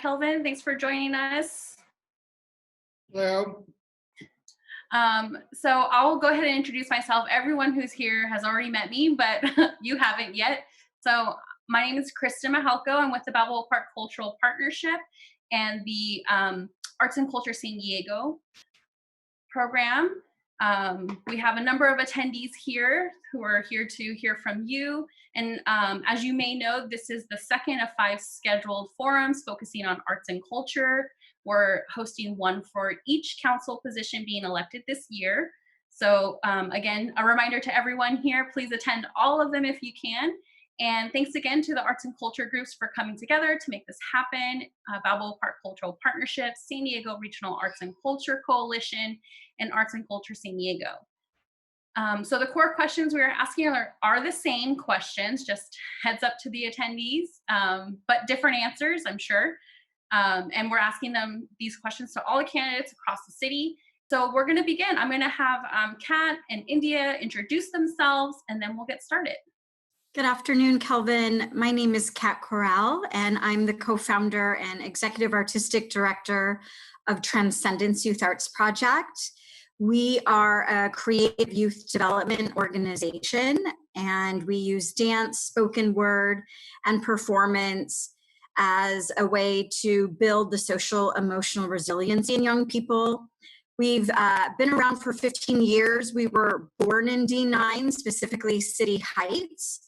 Kelvin. Thanks for joining us. Hello. So I'll go ahead and introduce myself. Everyone who's here has already met me, but you haven't yet. So my name is Krista Mahalko. I'm with the Balboa Park Cultural Partnership and the Arts and Culture San Diego program. We have a number of attendees here who are here to hear from you. And as you may know, this is the second of 5 scheduled forums focusing on arts and culture. We're hosting one for each council position being elected this year. So again, a reminder to everyone here, please attend all of them if you can. And thanks again to the arts and culture groups for coming together to make this happen. Balboa Park Cultural Partnership, San Diego Regional Arts and Culture Coalition, and Arts and Culture San Diego. So the core questions we are asking are the same questions, just heads up to the attendees, but different answers, I'm sure. And we're asking them these questions to all the candidates across the city. So we're going to begin. I'm going to have Kat and Endiya introduce themselves, and then we'll get started. Good afternoon, Kelvin. My name is Kat Corral, and I'm the co-founder and executive artistic director of Transcendence Youth Arts Project. We are a creative youth development organization, and we use dance, spoken word, and performance as a way to build the social emotional resiliency in young people. We've been around for 15 years. We were born in D9, specifically City Heights.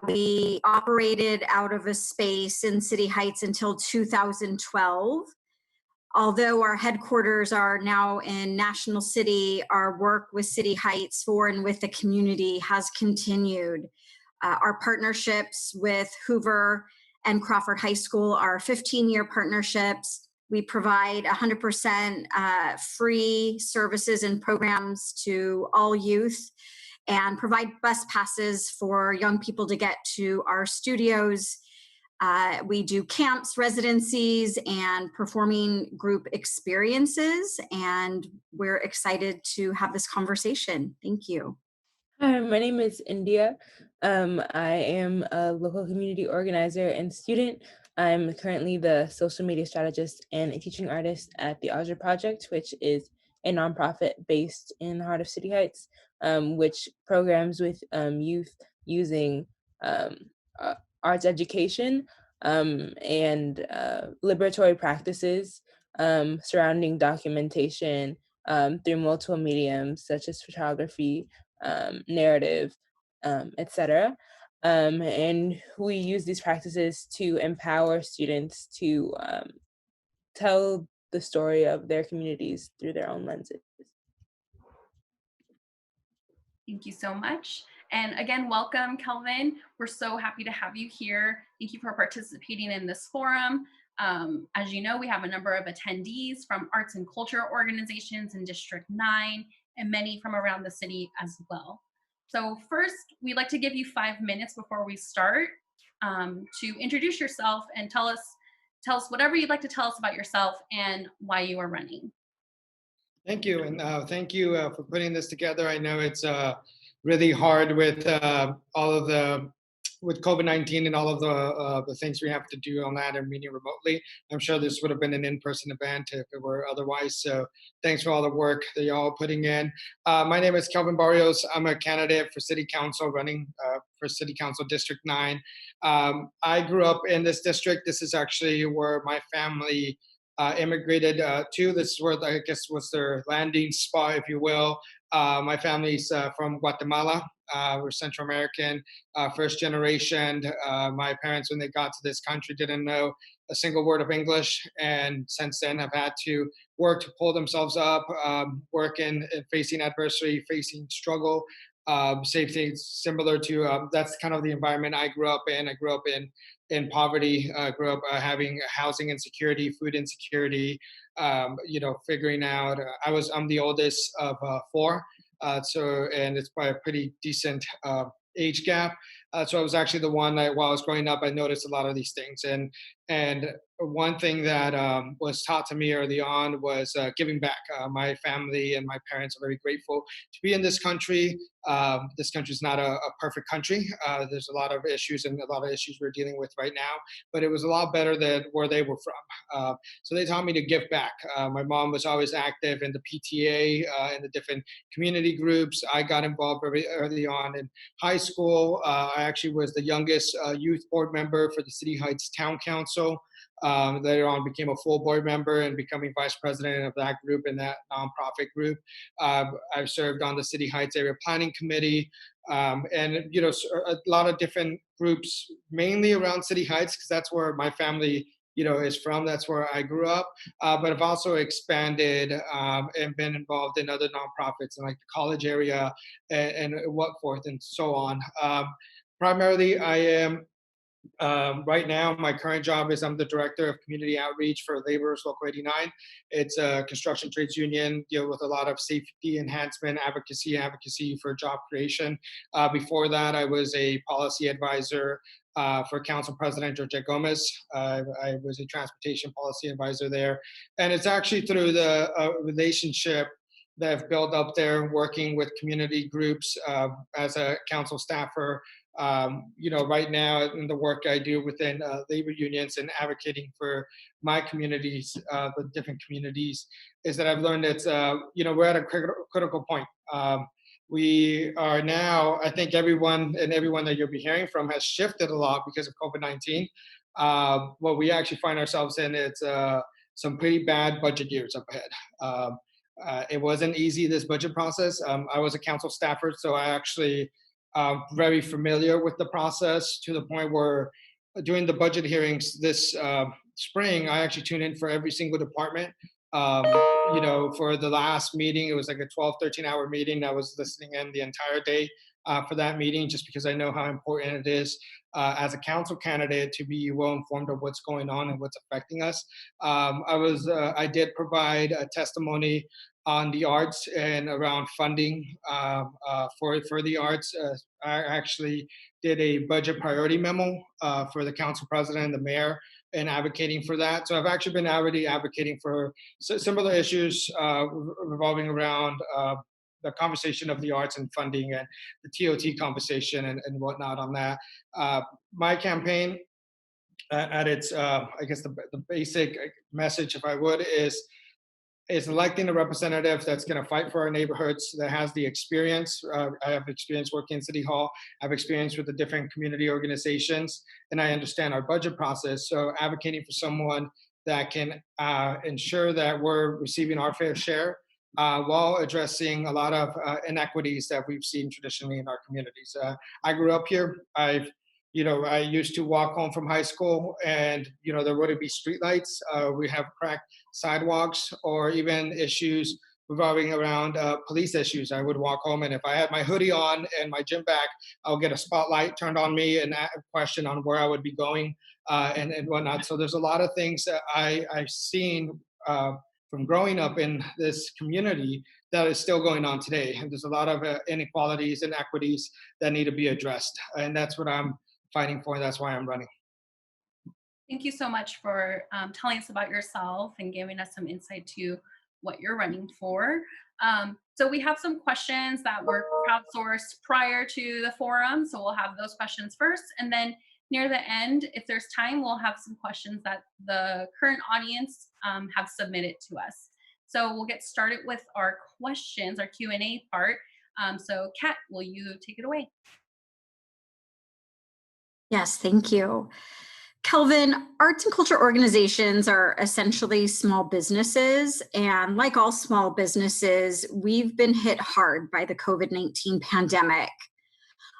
We operated out of a space in City Heights until 2012. Although our headquarters are now in National City, our work with City Heights for and with the community has continued. Our partnerships with Hoover and Crawford High School are 15-year partnerships. We provide 100% free services and programs to all youth and provide bus passes for young people to get to our studios. We do camps, residencies, and performing group experiences, and we're excited to have this conversation. Thank you. Hi, my name is Endiya. I am a local community organizer and student. I'm currently the social media strategist and a teaching artist at the Audra Project, which is a nonprofit based in the heart of City Heights, which programs with youth using arts education and liberatory practices surrounding documentation through multiple mediums such as photography, narrative, etc. And we use these practices to empower students to tell the story of their communities through their own lenses. Thank you so much. And again, welcome, Kelvin. We're so happy to have you here. Thank you for participating in this forum. As you know, we have a number of attendees from arts and culture organizations in District 9 and many from around the city as well. So first, we'd like to give you 5 minutes before we start to introduce yourself and tell us whatever you'd like to tell us about yourself and why you are running. Thank you, and thank you for putting this together. I know it's really hard with with COVID-19 and all of the things we have to do on that and meeting remotely. I'm sure this would have been an in-person event if it were otherwise. So thanks for all the work that y'all are putting in. My name is Kelvin Barrios. I'm a candidate for City Council running for City Council District 9. I grew up in this district. This is actually where my family immigrated to. This is where I guess was their landing spot, if you will. My family's from Guatemala. We're Central American, first generation. My parents, when they got to this country, didn't know a single word of English, and since then have had to work to pull themselves up, work in facing adversity, facing struggle. Same things similar to that's kind of the environment I grew up in. I grew up in poverty, grew up having housing insecurity, food insecurity, figuring out, I'm the oldest of 4. And it's by a pretty decent age gap. So I was actually the one that while I was growing up, I noticed a lot of these things. And one thing that was taught to me early on was giving back. My family and my parents are very grateful to be in this country. This country is not a perfect country. There's a lot of issues and a lot of issues we're dealing with right now, but it was a lot better than where they were from. So they taught me to give back. My mom was always active in the PTA, in the different community groups. I got involved very early on in high school. I actually was the youngest youth board member for the City Heights Town Council. Later on became a full board member and becoming vice president of that group and that nonprofit group. I've served on the City Heights Area Planning Committee, and a lot of different groups, mainly around City Heights, because that's where my family is from. That's where I grew up. But I've also expanded and been involved in other nonprofits in like the college area and what forth and so on. Primarily, I am right now, my current job is I'm the director of community outreach for Laborers Local 89. It's a construction trades union, deal with a lot of safety enhancement, advocacy for job creation. Before that, I was a policy advisor for Council President George Gomez. I was a transportation policy advisor there. And it's actually through the relationship that I've built up there working with community groups as a council staffer. Right now in the work I do within labor unions and advocating for my communities, the different communities, is that I've learned that, we're at a critical point. We are now, I think everyone that you'll be hearing from has shifted a lot because of COVID-19. What we actually find ourselves in, it's some pretty bad budget years up ahead. It wasn't easy, this budget process. I was a council staffer, so I actually very familiar with the process to the point where during the budget hearings this spring, I actually tuned in for every single department. For the last meeting, it was like a 12, 13-hour meeting. I was listening in the entire day for that meeting, just because I know how important it is as a council candidate to be well informed of what's going on and what's affecting us. I did provide a testimony on the arts and around funding for the arts. I actually did a budget priority memo for the council president and the mayor and advocating for that. So I've actually been already advocating for similar issues revolving around the conversation of the arts and funding and the TOT conversation and whatnot on that. My campaign at its, I guess the basic message, if I would, is electing a representative that's going to fight for our neighborhoods, that has the experience. I have experience working in City Hall. I have experience with the different community organizations, and I understand our budget process. So advocating for someone that can ensure that we're receiving our fair share while addressing a lot of inequities that we've seen traditionally in our communities. I grew up here. I used to walk home from high school and, there wouldn't be streetlights. We have cracked sidewalks or even issues revolving around police issues. I would walk home, and if I had my hoodie on and my gym bag, I'll get a spotlight turned on me and a question on where I would be going and whatnot. So there's a lot of things that I've seen from growing up in this community that is still going on today. And there's a lot of inequalities and equities that need to be addressed. And that's what I'm fighting for. And that's why I'm running. Thank you so much for telling us about yourself and giving us some insight to what you're running for. So we have some questions that were crowdsourced prior to the forum. So we'll have those questions first. And then near the end, if there's time, we'll have some questions that the current audience have submitted to us. So we'll get started with our questions, our Q&A part. So Kat, will you take it away? Yes, thank you. Kelvin, arts and culture organizations are essentially small businesses, and like all small businesses, we've been hit hard by the COVID-19 pandemic.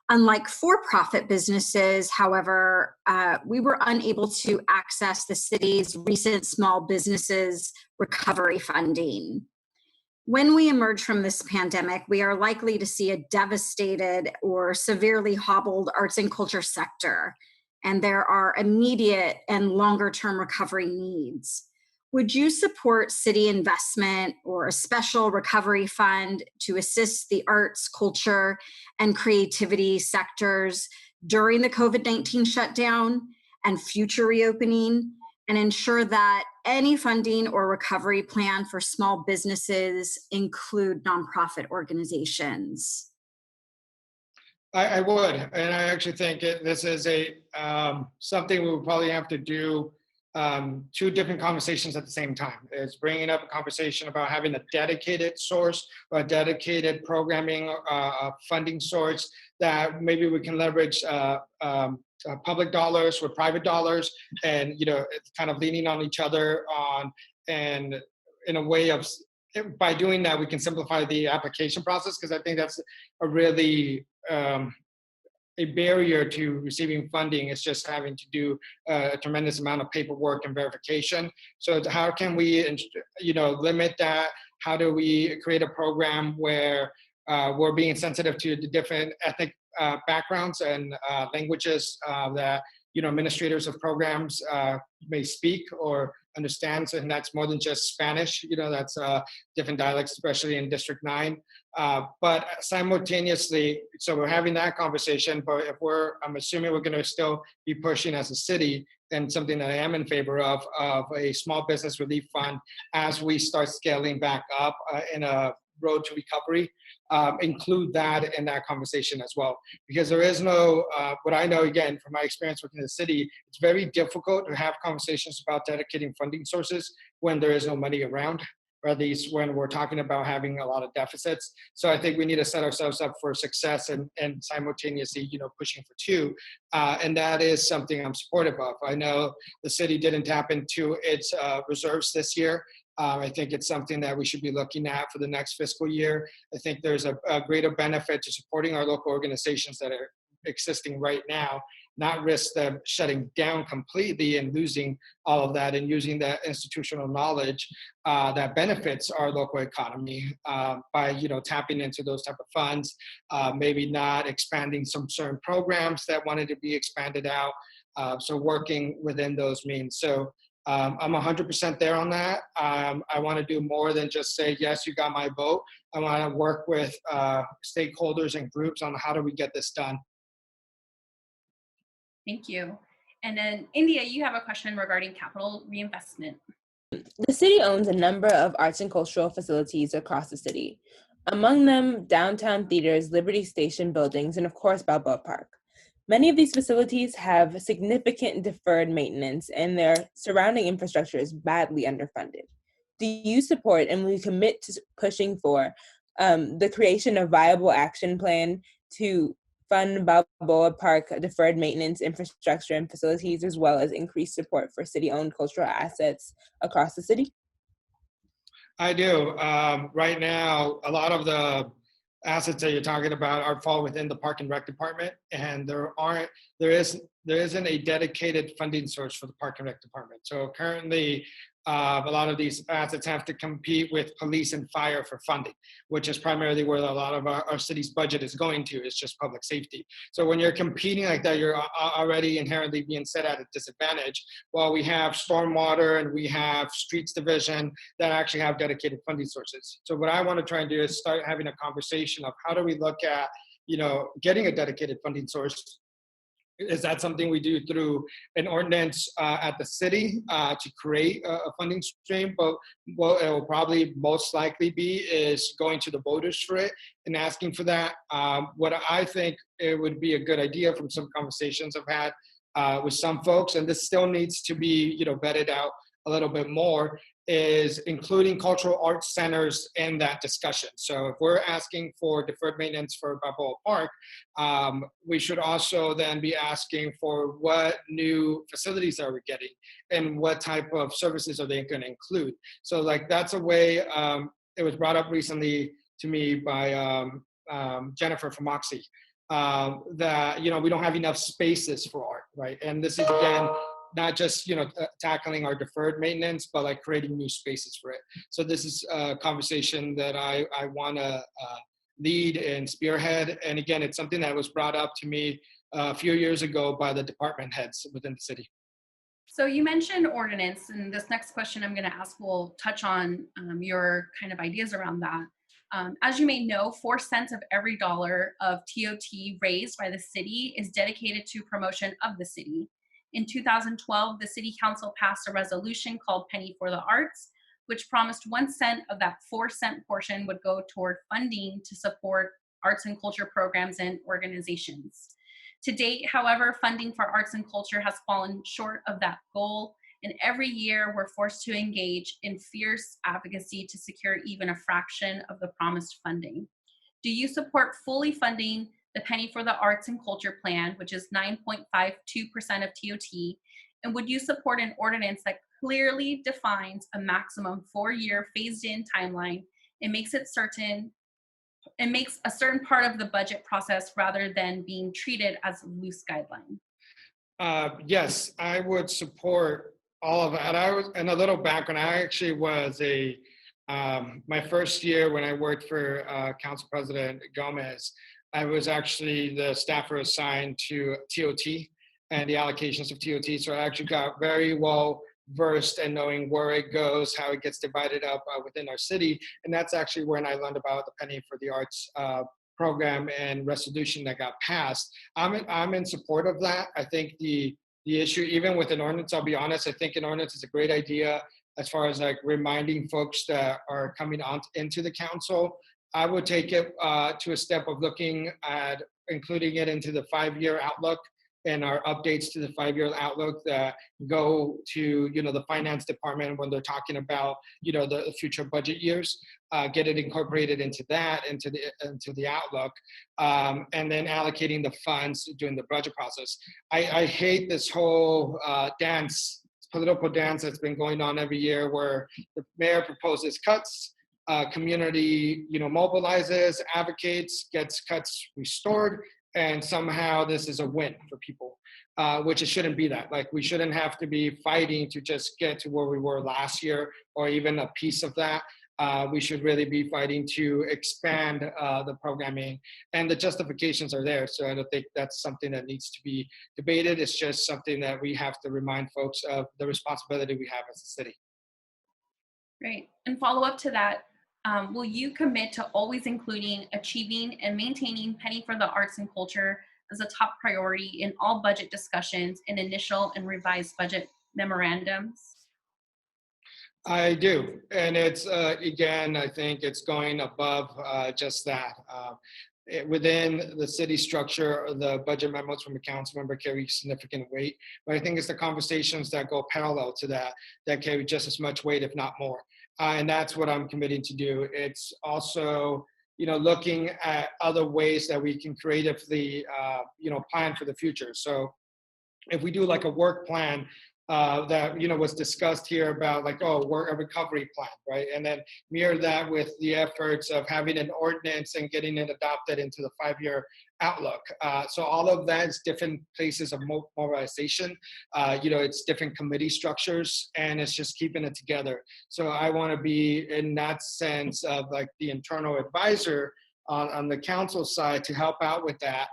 Unlike for-profit businesses, however, we were unable to access the city's recent small businesses recovery funding. When we emerge from this pandemic, we are likely to see a devastated or severely hobbled arts and culture sector, and there are immediate and longer-term recovery needs. Would you support city investment or a special recovery fund to assist the arts, culture, and creativity sectors during the COVID-19 shutdown and future reopening? and ensure that any funding or recovery plan for small businesses include nonprofit organizations? I would, and I actually think this is a something we would probably have to do two different conversations at the same time. It's bringing up a conversation about having a dedicated source or a dedicated programming funding source that maybe we can leverage public dollars with private dollars, and it's kind of leaning on each other on, and in a way of, by doing that we can simplify the application process, because I think that's a really a barrier to receiving funding is just having to do a tremendous amount of paperwork and verification. So how can we, limit that? How do we create a program where we're being sensitive to the different ethnic backgrounds and languages that administrators of programs may speak or understand, and that's more than just Spanish. That's different dialects, especially in District 9. But simultaneously, so we're having that conversation. But if I'm assuming we're going to still be pushing as a city, and something that I am in favor of a small business relief fund as we start scaling back up in a road to recovery. Include that in that conversation as well, because there is no, what I know, again, from my experience within the city, it's very difficult to have conversations about dedicating funding sources when there is no money around, or at least when we're talking about having a lot of deficits. So I think we need to set ourselves up for success and simultaneously, pushing for two. And that is something I'm supportive of. I know the city didn't tap into its reserves this year. I think it's something that we should be looking at for the next fiscal year. I think there's a greater benefit to supporting our local organizations that are existing right now, not risk them shutting down completely and losing all of that, and using that institutional knowledge that benefits our local economy by tapping into those type of funds, maybe not expanding some certain programs that wanted to be expanded out. So working within those means. So I'm 100% there on that. I want to do more than just say, yes, you got my vote. I want to work with stakeholders and groups on how do we get this done. Thank you. And then Endiya, you have a question regarding capital reinvestment. The city owns a number of arts and cultural facilities across the city. Among them, downtown theaters, Liberty Station buildings, and of course, Balboa Park. Many of these facilities have significant deferred maintenance, and their surrounding infrastructure is badly underfunded. Do you support and will you commit to pushing for the creation of viable action plan to fund Balboa Park deferred maintenance infrastructure and facilities, as well as increased support for city-owned cultural assets across the city? I do. Right now, a lot of the assets that you're talking about fall within the Park and Rec department, and there isn't a dedicated funding source for the Park and Rec department. So currently, a lot of these assets have to compete with police and fire for funding, which is primarily where a lot of our city's budget is going to. It's just public safety. So when you're competing like that, you're already inherently being set at a disadvantage. While we have stormwater and we have streets division that actually have dedicated funding sources. So what I want to try and do is start having a conversation of how do we look at, getting a dedicated funding source. Is that something we do through an ordinance at the city to create a funding stream? But what it will probably most likely be is going to the voters for it and asking for that. What I think it would be a good idea from some conversations I've had with some folks, and this still needs to be vetted out a little bit more, is including cultural arts centers in that discussion. So if we're asking for deferred maintenance for Balboa Park, we should also then be asking for what new facilities are we getting and what type of services are they going to include. So like that's a way, it was brought up recently to me by Jennifer from Moxie, that we don't have enough spaces for art, right? And this is again not just tackling our deferred maintenance, but like creating new spaces for it. So this is a conversation that I want to lead and spearhead. And again, it's something that was brought up to me a few years ago by the department heads within the city. So you mentioned ordinance, and this next question I'm going to ask will touch on your kind of ideas around that. As you may know, 4 cents of every dollar of TOT raised by the city is dedicated to promotion of the city. In 2012, the City Council passed a resolution called Penny for the Arts, which promised 1 cent of that 4-cent portion would go toward funding to support arts and culture programs and organizations. To date, however, funding for arts and culture has fallen short of that goal, and every year we're forced to engage in fierce advocacy to secure even a fraction of the promised funding. Do you support fully funding the Penny for the Arts and Culture Plan, which is 9.52% of TOT? And would you support an ordinance that clearly defines a maximum 4-year phased-in timeline and makes a certain part of the budget process rather than being treated as a loose guideline? Yes, I would support all of that. And a little background, I actually was my first year when I worked for Council President Gomez, I was actually the staffer assigned to TOT and the allocations of TOT. So I actually got very well versed in knowing where it goes, how it gets divided up within our city. And that's actually when I learned about the Penny for the Arts program and resolution that got passed. I'm in support of that. I think the issue, even with an ordinance, I'll be honest, I think an ordinance is a great idea as far as like reminding folks that are coming on into the council. I would take it to a step of looking at including it into the 5-year outlook and our updates to the 5-year outlook that go to, the finance department when they're talking about, the future budget years, get it incorporated into that, into the outlook, and then allocating the funds during the budget process. I hate this whole political dance that's been going on every year where the mayor proposes cuts, community, mobilizes, advocates, gets cuts restored, and somehow this is a win for people, which it shouldn't be that. Like, we shouldn't have to be fighting to just get to where we were last year or even a piece of that. We should really be fighting to expand the programming, and the justifications are there. So I don't think that's something that needs to be debated. It's just something that we have to remind folks of the responsibility we have as a city. Great. And follow up to that, will you commit to always including achieving and maintaining Penny for the Arts and Culture as a top priority in all budget discussions and initial and revised budget memorandums? I do. And it's, again, I think it's going above just that. Within the city structure, the budget memos from a council member carry significant weight. But I think it's the conversations that go parallel to that carry just as much weight, if not more. And that's what I'm committing to do. It's also, looking at other ways that we can creatively, plan for the future. So if we do like a work plan that was discussed here about like, a recovery plan, right? And then mirror that with the efforts of having an ordinance and getting it adopted into the 5-year outlook. So all of that is different places of mobilization. It's different committee structures, and it's just keeping it together. So I want to be in that sense of like the internal advisor on the council side to help out with that,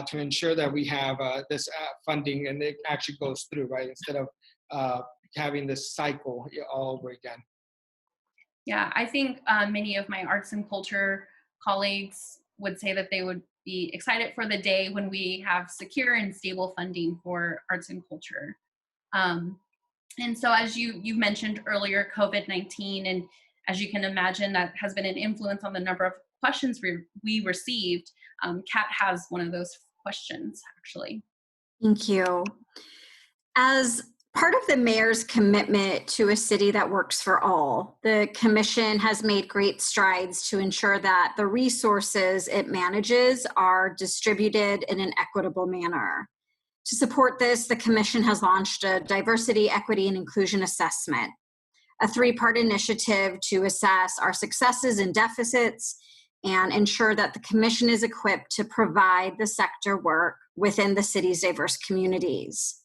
to ensure that we have this funding and it actually goes through, right? Instead of having this cycle all over again. Yeah, I think many of my arts and culture colleagues would say that they would be excited for the day when we have secure and stable funding for arts and culture. And so as you mentioned earlier, COVID-19, and as you can imagine, that has been an influence on the number of questions we received. Kat has one of those questions, actually. Thank you. As part of the mayor's commitment to a city that works for all, the commission has made great strides to ensure that the resources it manages are distributed in an equitable manner. To support this, the commission has launched a diversity, equity, and inclusion assessment, a 3-part initiative to assess our successes and deficits and ensure that the commission is equipped to provide the sector work within the city's diverse communities.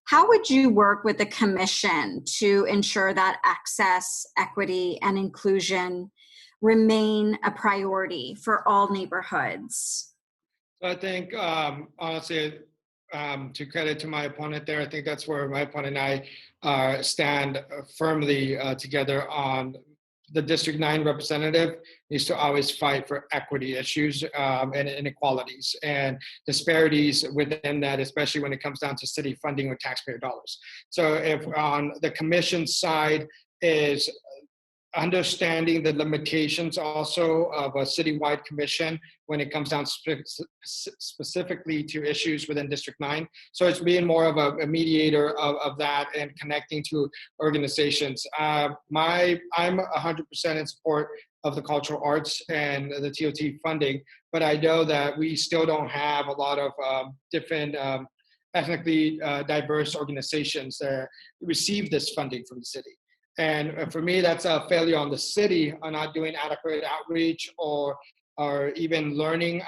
How would you work with the commission to ensure that access, equity, and inclusion remain a priority for all neighborhoods? So I think, honestly, to credit to my opponent there, I think that's where my opponent and I stand firmly together on the District 9 representative needs to always fight for equity issues and inequalities and disparities within that, especially when it comes down to city funding or taxpayer dollars. So if on the commission side is understanding the limitations also of a citywide commission when it comes down specifically to issues within District 9. So it's being more of a mediator of that and connecting to organizations. I'm 100% in support of the cultural arts and the TOT funding, but I know that we still don't have a lot of different ethnically diverse organizations that receive this funding from the city. And for me, that's a failure on the city on not doing adequate outreach or even learning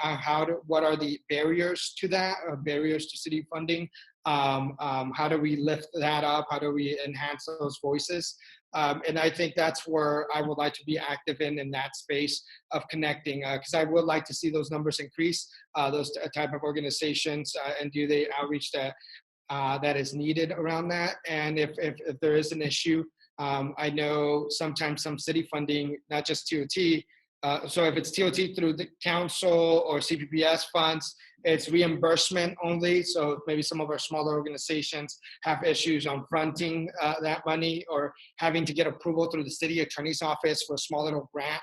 what are the barriers to that, barriers to city funding. How do we lift that up? How do we enhance those voices? And I think that's where I would like to be active in that space of connecting, because I would like to see those numbers increase, those type of organizations, and do the outreach that is needed around that. And if there is an issue, I know sometimes some city funding, not just TOT, so if it's TOT through the council or CPPS funds, it's reimbursement only. So maybe some of our smaller organizations have issues on fronting that money, or having to get approval through the city attorney's office for a small little grant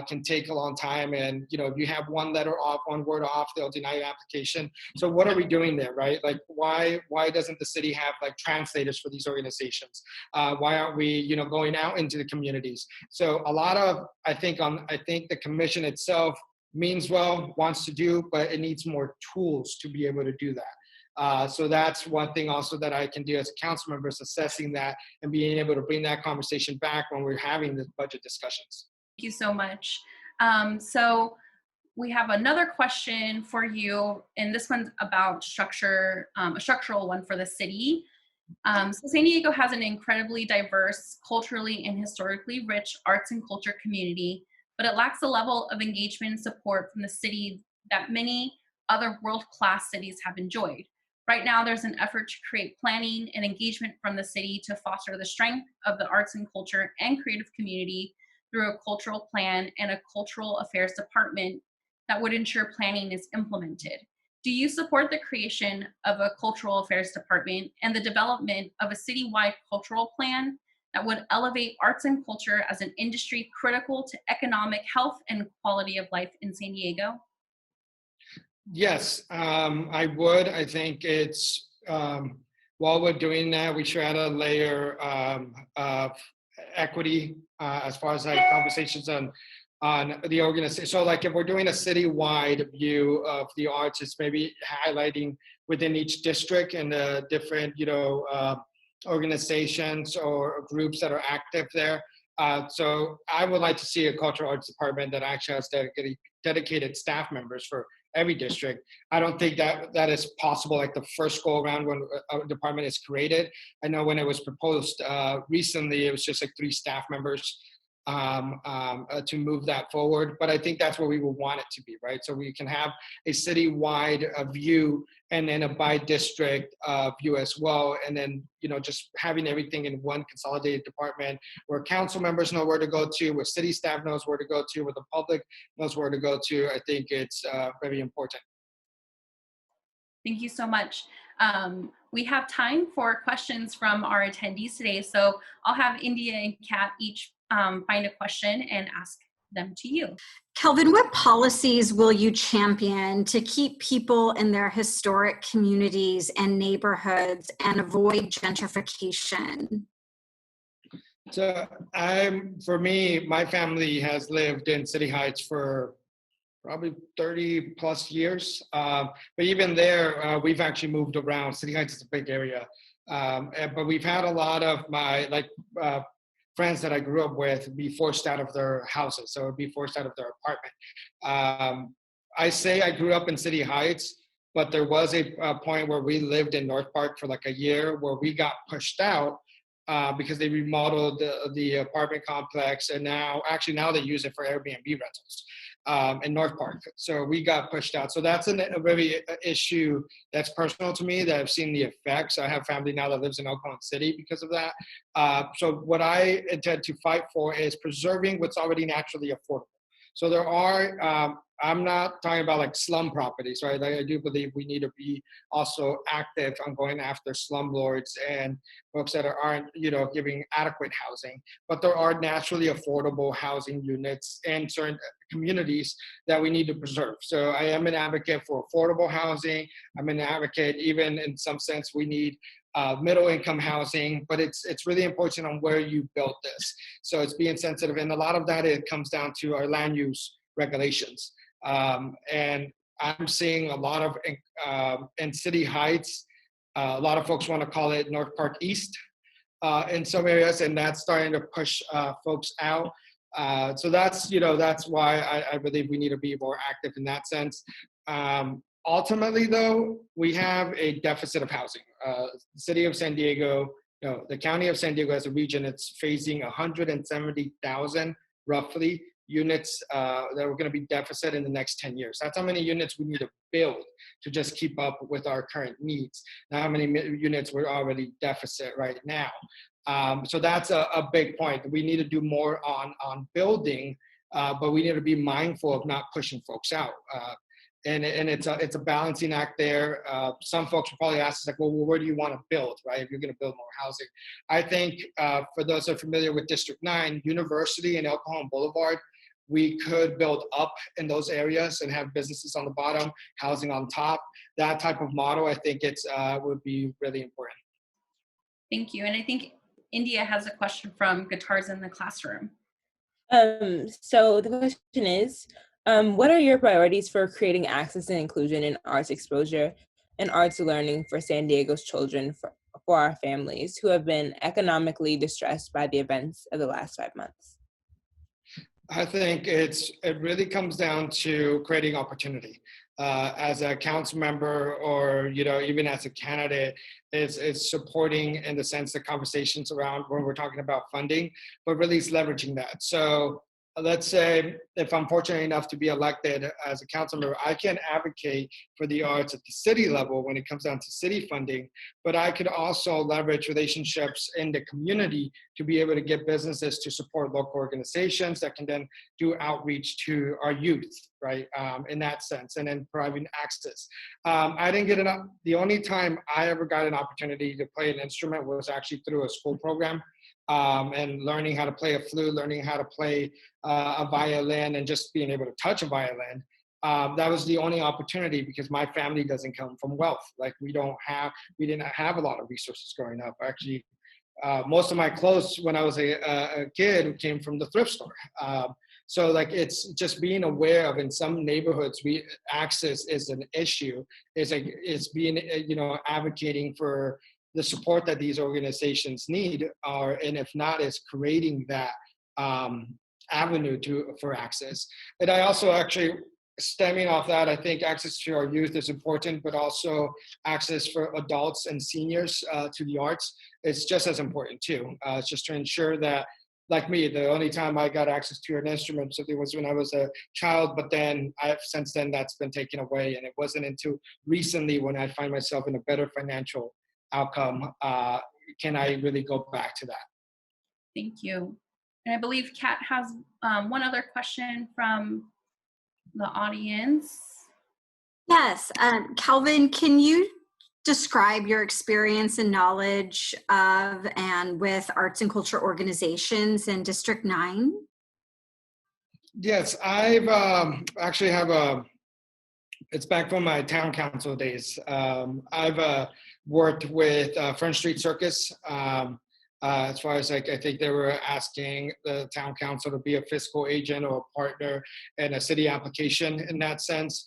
can take a long time. And if you have one letter off, one word off, they'll deny your application. So what are we doing there, right? Like why doesn't the city have like translators for these organizations? Why aren't we going out into the communities? So a lot of I think the commission itself means well, wants to do, but it needs more tools to be able to do that. So that's one thing also that I can do as a council member, is assessing that and being able to bring that conversation back when we're having the budget discussions. Thank you so much. So we have another question for you, and this one's about structure, a structural one for the city. So San Diego has an incredibly diverse, culturally and historically rich arts and culture community, but it lacks the level of engagement and support from the city that many other world-class cities have enjoyed. Right now, there's an effort to create planning and engagement from the city to foster the strength of the arts and culture and creative community through a cultural plan and a cultural affairs department that would ensure planning is implemented. Do you support the creation of a cultural affairs department and the development of a citywide cultural plan that would elevate arts and culture as an industry critical to economic health and quality of life in San Diego? Yes, I would. I think it's, while we're doing that, we should add a layer of equity as far as like conversations on the organization. So like if we're doing a citywide view of the arts, it's maybe highlighting within each district and the different, organizations or groups that are active there. So I would like to see a cultural arts department that actually has dedicated staff members for every district. I don't think that is possible like the first go around when a department is created. I know when it was proposed recently, it was just like 3 staff members to move that forward. But I think that's where we would want it to be, right? So we can have a citywide view and then a by-district view as well. And then, just having everything in one consolidated department where council members know where to go to, where city staff knows where to go to, where the public knows where to go to. I think it's very important. Thank you so much. We have time for questions from our attendees today. So I'll have Endiya and Kat each find a question and ask them to you. Kelvin, what policies will you champion to keep people in their historic communities and neighborhoods and avoid gentrification? So for me, my family has lived in City Heights for probably 30 plus years. But even there, we've actually moved around. City Heights is a big area. But we've had a lot of my friends that I grew up with be forced out of their houses, so be forced out of their apartment. I say I grew up in City Heights, but there was a point where we lived in North Park for like a year where we got pushed out because they remodeled the apartment complex, and now they use it for Airbnb rentals. in North Park. So we got pushed out. So that's a really issue that's personal to me that I've seen the effects. I have family now that lives in Oklahoma City because of that. So what I intend to fight for is preserving what's already naturally affordable. So there are, I'm not talking about like slum properties, right? I do believe we need to be also active on going after slumlords and folks that aren't, giving adequate housing. But there are naturally affordable housing units in certain communities that we need to preserve. So I am an advocate for affordable housing. I'm an advocate, even in some sense, we need middle income housing, but it's really important on where you built this. So it's being sensitive, and a lot of that, it comes down to our land use regulations. And I'm seeing a lot of in City Heights, a lot of folks want to call it North Park East in some areas, and that's starting to push folks out. So that's why I believe we need to be more active in that sense. Ultimately, though, we have a deficit of housing. The city of San Diego, the county of San Diego as a region, it's facing 170,000 roughly units that are going to be deficit in the next 10 years. That's how many units we need to build to just keep up with our current needs. Now, how many units we're already deficit right now. So that's a big point. We need to do more on building, but we need to be mindful of not pushing folks out. And it's a balancing act there. Some folks will probably ask us like, well, where do you want to build, right? If you're going to build more housing. I think for those that are familiar with District 9, University and El Cajon Boulevard, we could build up in those areas and have businesses on the bottom, housing on top. That type of model, I think would be really important. Thank you. And I think Endiya has a question from Guitars in the Classroom. So the question is, what are your priorities for creating access and inclusion in arts exposure and arts learning for San Diego's children for our families who have been economically distressed by the events of the last 5 months? I think it really comes down to creating opportunity. As a council member or, even as a candidate, it's supporting in the sense the conversations around when we're talking about funding, but really it's leveraging that. So let's say if I'm fortunate enough to be elected as a council member, I can advocate for the arts at the city level when it comes down to city funding, but I could also leverage relationships in the community to be able to get businesses to support local organizations that can then do outreach to our youth, right, in that sense, and then providing access. I didn't get enough. The only time I ever got an opportunity to play an instrument was actually through a school program. And learning how to play a flute, learning how to play a violin, and just being able to touch a violin. That was the only opportunity because my family doesn't come from wealth. Like we didn't have a lot of resources growing up. Actually, most of my clothes when I was a kid came from the thrift store. So like it's just being aware of in some neighborhoods, access is an issue. It's being advocating for the support that these organizations need, and if not, is creating that avenue for access. And I also actually, stemming off that, I think access to our youth is important, but also access for adults and seniors to the arts is just as important too. It's just to ensure that, like me, the only time I got access to an instrument something was when I was a child, but then since then that's been taken away, and it wasn't until recently when I find myself in a better financial outcome, can I really go back to that. Thank you. And I believe Kat has one other question from the audience. Yes, Kelvin, can you describe your experience and knowledge of and with arts and culture organizations in District 9? Yes, I've actually it's back from my town council days. I've worked with Front Street Circus. As far as I think they were asking the town council to be a fiscal agent or a partner in a city application in that sense.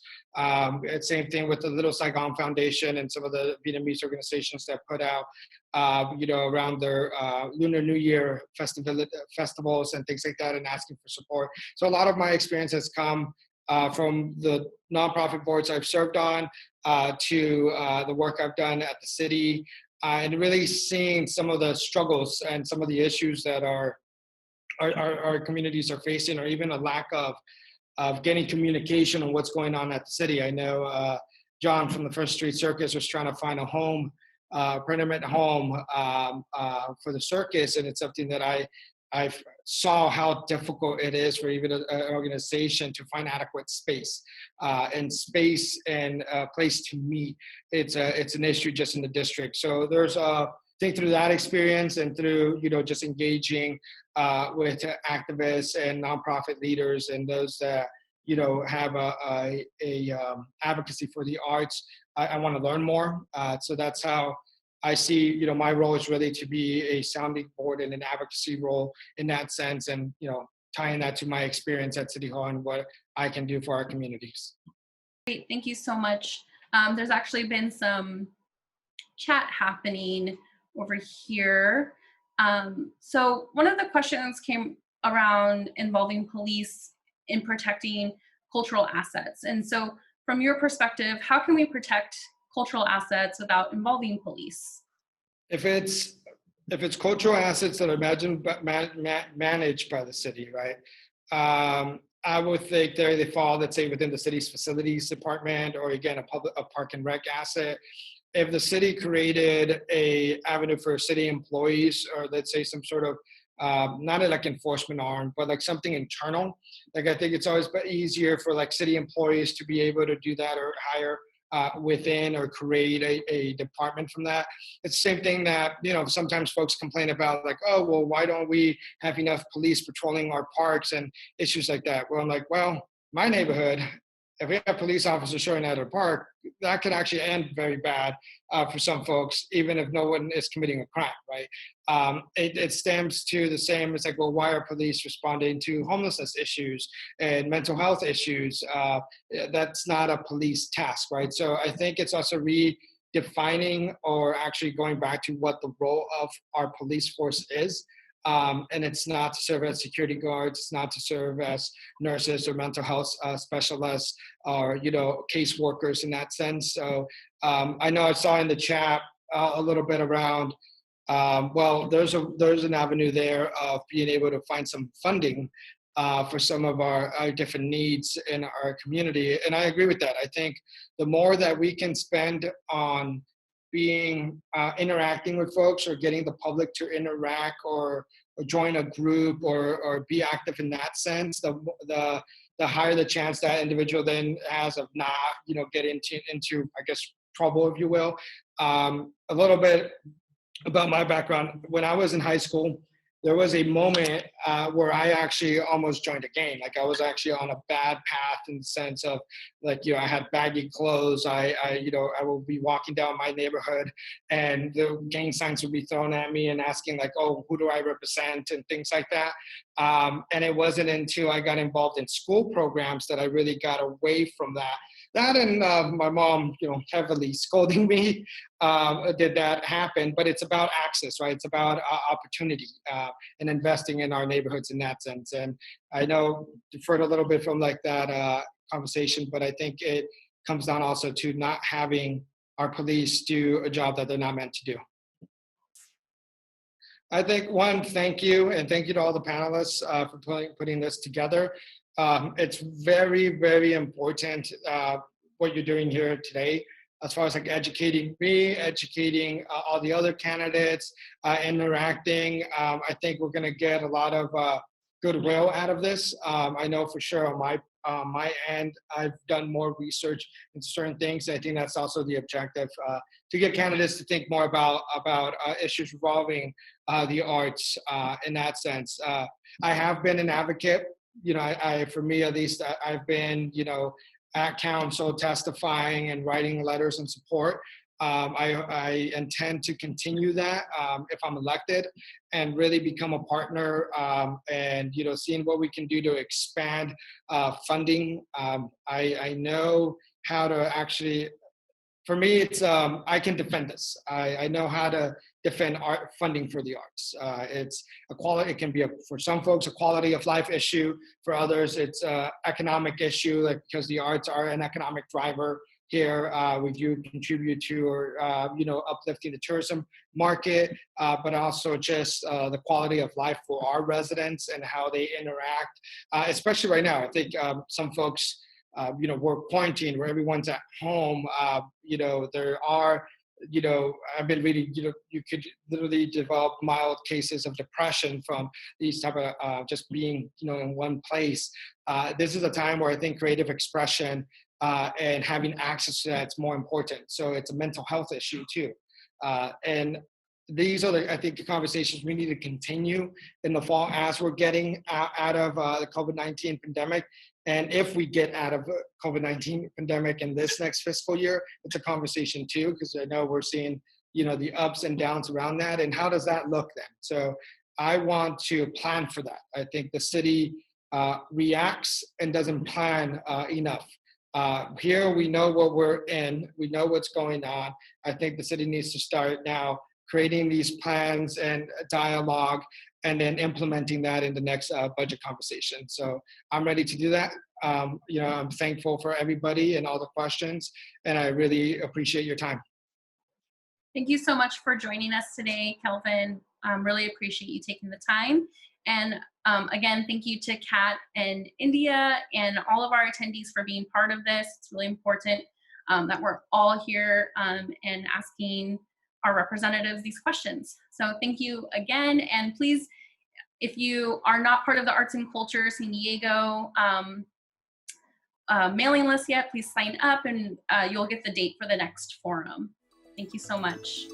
Same thing with the Little Saigon Foundation and some of the Vietnamese organizations that put out, around their Lunar New Year festivals and things like that, and asking for support. So a lot of my experience has come from the nonprofit boards I've served on to the work I've done at the city, and really seeing some of the struggles and some of the issues that our communities are facing, or even a lack of of getting communication on what's going on at the city. I know John from the First Street Circus was trying to find a home, permanent home for the circus, and it's something that I saw how difficult it is for even an organization to find adequate space and a place to meet. It's an issue just in the district. So there's I think through that experience and through just engaging with activists and nonprofit leaders and those that have a advocacy for the arts, I want to learn more. So that's how I see, my role is really to be a sounding board and an advocacy role in that sense, and tying that to my experience at City Hall and what I can do for our communities. Great, thank you so much. There's actually been some chat happening over here. So one of the questions came around involving police in protecting cultural assets. And so from your perspective, how can we protect cultural assets without involving police? If it's cultural assets that are managed by the city, right? I would think they fall, let's say, within the city's facilities department, or again, a park and rec asset. If the city created a avenue for city employees, or let's say some sort of not like enforcement arm, but like something internal. Like I think it's always easier for like city employees to be able to do that, or hire within, or create a department from that. It's the same thing that sometimes folks complain about, like, oh well, why don't we have enough police patrolling our parks and issues like that. Well, I'm like, well, my neighborhood, if we have police officers showing at a park, that could actually end very bad for some folks, even if no one is committing a crime, right? It stems to the same. It's like, well, why are police responding to homelessness issues and mental health issues? That's not a police task, right? So I think it's also redefining, or actually going back to what the role of our police force is. And it's not to serve as security guards. It's not to serve as nurses or mental health specialists, or case workers in that sense. So I know I saw in the chat a little bit around. Well, there's an avenue there of being able to find some funding for some of our different needs in our community, and I agree with that. I think the more that we can spend on being interacting with folks, or getting the public to interact, or join a group, or be active in that sense, the higher the chance that individual then has of not get into I guess trouble, if you will. A little bit about my background. When I was in high school, there was a moment where I actually almost joined a gang. Like I was actually on a bad path, in the sense of, like, I had baggy clothes. I would be walking down my neighborhood, and the gang signs would be thrown at me and asking, like, oh, who do I represent, and things like that. And it wasn't until I got involved in school programs that I really got away from that. That and my mom, heavily scolding me, did that happen. But it's about access, right? It's about opportunity and investing in our neighborhoods in that sense. And I know deferred a little bit from like that conversation, but I think it comes down also to not having our police do a job that they're not meant to do. I think, one, thank you, and thank you to all the panelists for putting this together. It's very, very important what you're doing here today, as far as like educating me, educating all the other candidates, interacting. I think we're going to get a lot of goodwill out of this. I know for sure on my end, I've done more research into certain things. I think that's also the objective, to get candidates to think more about issues revolving the arts in that sense. I have been an advocate. For me at least, I've been, at council testifying and writing letters in support. I intend to continue that if I'm elected, and really become a partner, and seeing what we can do to expand funding. I know how to actually. For me, it's I can defend this. I know how to defend art funding for the arts. It's a quality. It can be for some folks a quality of life issue. For others, it's an economic issue, like because the arts are an economic driver here. We do contribute to, uplifting the tourism market, but also just the quality of life for our residents and how they interact, especially right now. I think some folks, we're quarantined where everyone's at home. There are, I've been reading, you could literally develop mild cases of depression from these type of just being, in one place. This is a time where I think creative expression and having access to that's more important. So it's a mental health issue too. And these are I think, the conversations we need to continue in the fall as we're getting out of the COVID-19 pandemic. And if we get out of the COVID-19 pandemic in this next fiscal year, it's a conversation too, because I know we're seeing, the ups and downs around that. And how does that look then? So I want to plan for that. I think the city reacts and doesn't plan enough. Here, we know what we're in. We know what's going on. I think the city needs to start now creating these plans and dialogue and then implementing that in the next budget conversation. So I'm ready to do that. I'm thankful for everybody and all the questions, and I really appreciate your time. Thank you so much for joining us today, Kelvin. Really appreciate you taking the time. And again, thank you to Kat and Endiya and all of our attendees for being part of this. It's really important that we're all here and asking our representatives these questions. So thank you again. And please, if you are not part of the Arts and Culture San Diego mailing list yet, please sign up and you'll get the date for the next forum. Thank you so much.